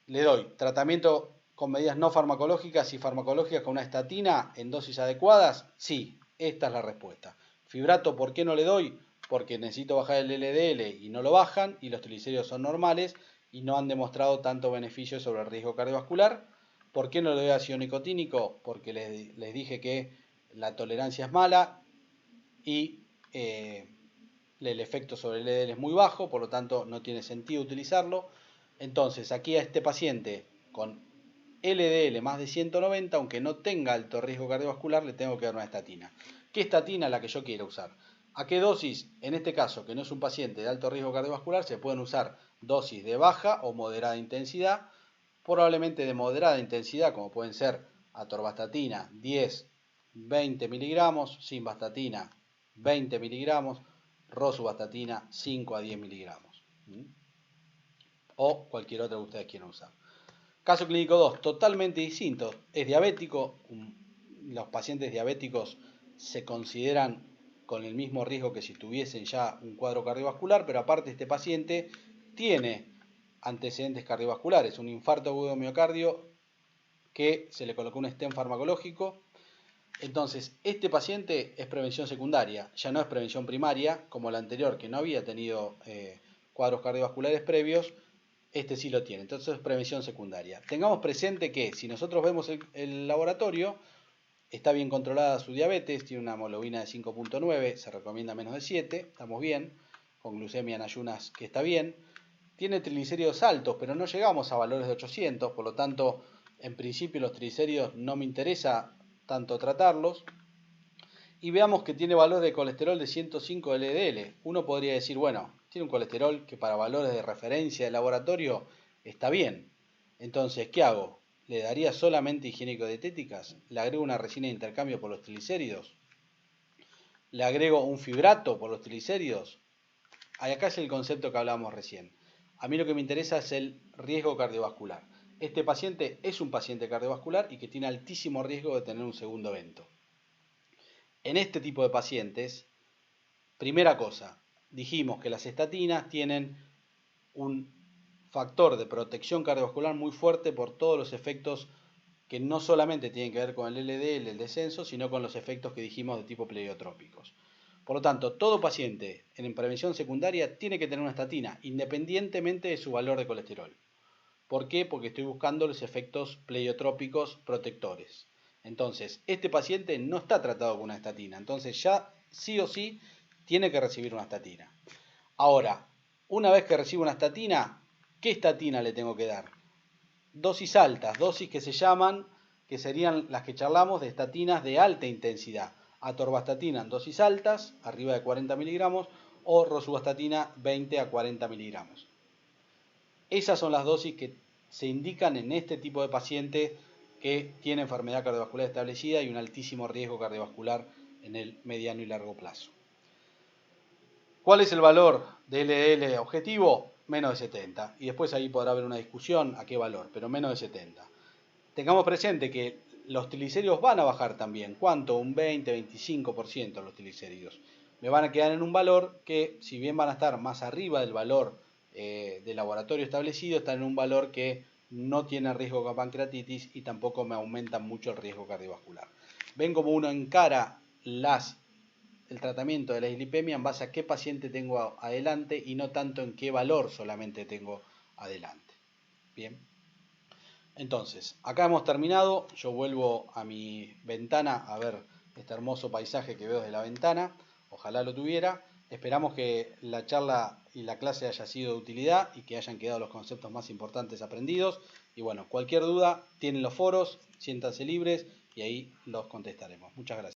Le doy tratamiento con medidas no farmacológicas y farmacológicas con una estatina en dosis adecuadas. Sí, esta es la respuesta. Fibrato, ¿por qué no le doy? Porque necesito bajar el LDL y no lo bajan, y los triglicéridos son normales y no han demostrado tanto beneficio sobre el riesgo cardiovascular. ¿Por qué no le doy ácido nicotínico? Porque les dije que la tolerancia es mala y el efecto sobre el LDL es muy bajo, por lo tanto no tiene sentido utilizarlo. Entonces aquí a este paciente con LDL más de 190, aunque no tenga alto riesgo cardiovascular, le tengo que dar una estatina. ¿Qué estatina es la que yo quiero usar? ¿A qué dosis? En este caso, que no es un paciente de alto riesgo cardiovascular, se pueden usar dosis de baja o moderada intensidad, probablemente de moderada intensidad, como pueden ser atorvastatina 10, 20 miligramos, simvastatina 20 miligramos, rosuvastatina 5 a 10 miligramos. O cualquier otra que ustedes quieran usar. Caso clínico 2, totalmente distinto. Es diabético. Los pacientes diabéticos se consideran con el mismo riesgo que si tuviesen ya un cuadro cardiovascular, pero aparte este paciente tiene antecedentes cardiovasculares, un infarto agudo de miocardio que se le colocó un stent farmacológico. Entonces, este paciente es prevención secundaria, ya no es prevención primaria, como la anterior, que no había tenido cuadros cardiovasculares previos, este sí lo tiene, entonces es prevención secundaria. Tengamos presente que si nosotros vemos el laboratorio, está bien controlada su diabetes, tiene una hemoglobina de 5.9, se recomienda menos de 7, estamos bien, con glucemia en ayunas que está bien. Tiene triglicéridos altos, pero no llegamos a valores de 800, por lo tanto, en principio los triglicéridos no me interesa tanto tratarlos. Y veamos que tiene valor de colesterol de 105 LDL. Uno podría decir, bueno, tiene un colesterol que para valores de referencia de laboratorio está bien. Entonces, ¿qué hago? ¿Le daría solamente higiénico-dietéticas? ¿Le agrego una resina de intercambio por los triglicéridos? ¿Le agrego un fibrato por los triglicéridos? Acá es el concepto que hablábamos recién. A mí lo que me interesa es el riesgo cardiovascular. Este paciente es un paciente cardiovascular y que tiene altísimo riesgo de tener un segundo evento. En este tipo de pacientes, primera cosa, dijimos que las estatinas tienen un factor de protección cardiovascular muy fuerte por todos los efectos que no solamente tienen que ver con el LDL, el descenso, sino con los efectos que dijimos de tipo pleiotrópicos. Por lo tanto, todo paciente en prevención secundaria tiene que tener una estatina, independientemente de su valor de colesterol. ¿Por qué? Porque estoy buscando los efectos pleiotrópicos protectores. Entonces, este paciente no está tratado con una estatina, entonces ya sí o sí tiene que recibir una estatina. Ahora, una vez que recibo una estatina, ¿qué estatina le tengo que dar? Dosis altas, dosis que se llaman, que serían las que charlamos de estatinas de alta intensidad. Atorvastatina en dosis altas, arriba de 40 miligramos, o rosuvastatina 20 a 40 miligramos. Esas son las dosis que se indican en este tipo de paciente que tiene enfermedad cardiovascular establecida y un altísimo riesgo cardiovascular en el mediano y largo plazo. ¿Cuál es el valor de LDL objetivo? Menos de 70. Y después ahí podrá haber una discusión a qué valor, pero menos de 70. Tengamos presente que los triglicéridos van a bajar también. ¿Cuánto? Un 20-25% los triglicéridos. Me van a quedar en un valor que, si bien van a estar más arriba del valor de laboratorio establecido, están en un valor que no tiene riesgo de pancreatitis y tampoco me aumentan mucho el riesgo cardiovascular. Ven como uno encara el tratamiento de la dislipemia en base a qué paciente tengo adelante y no tanto en qué valor solamente tengo adelante. Bien. Entonces, acá hemos terminado. Yo vuelvo a mi ventana a ver este hermoso paisaje que veo desde la ventana. Ojalá lo tuviera. Esperamos que la charla y la clase haya sido de utilidad y que hayan quedado los conceptos más importantes aprendidos. Y bueno, cualquier duda, tienen los foros, siéntanse libres y ahí los contestaremos. Muchas gracias.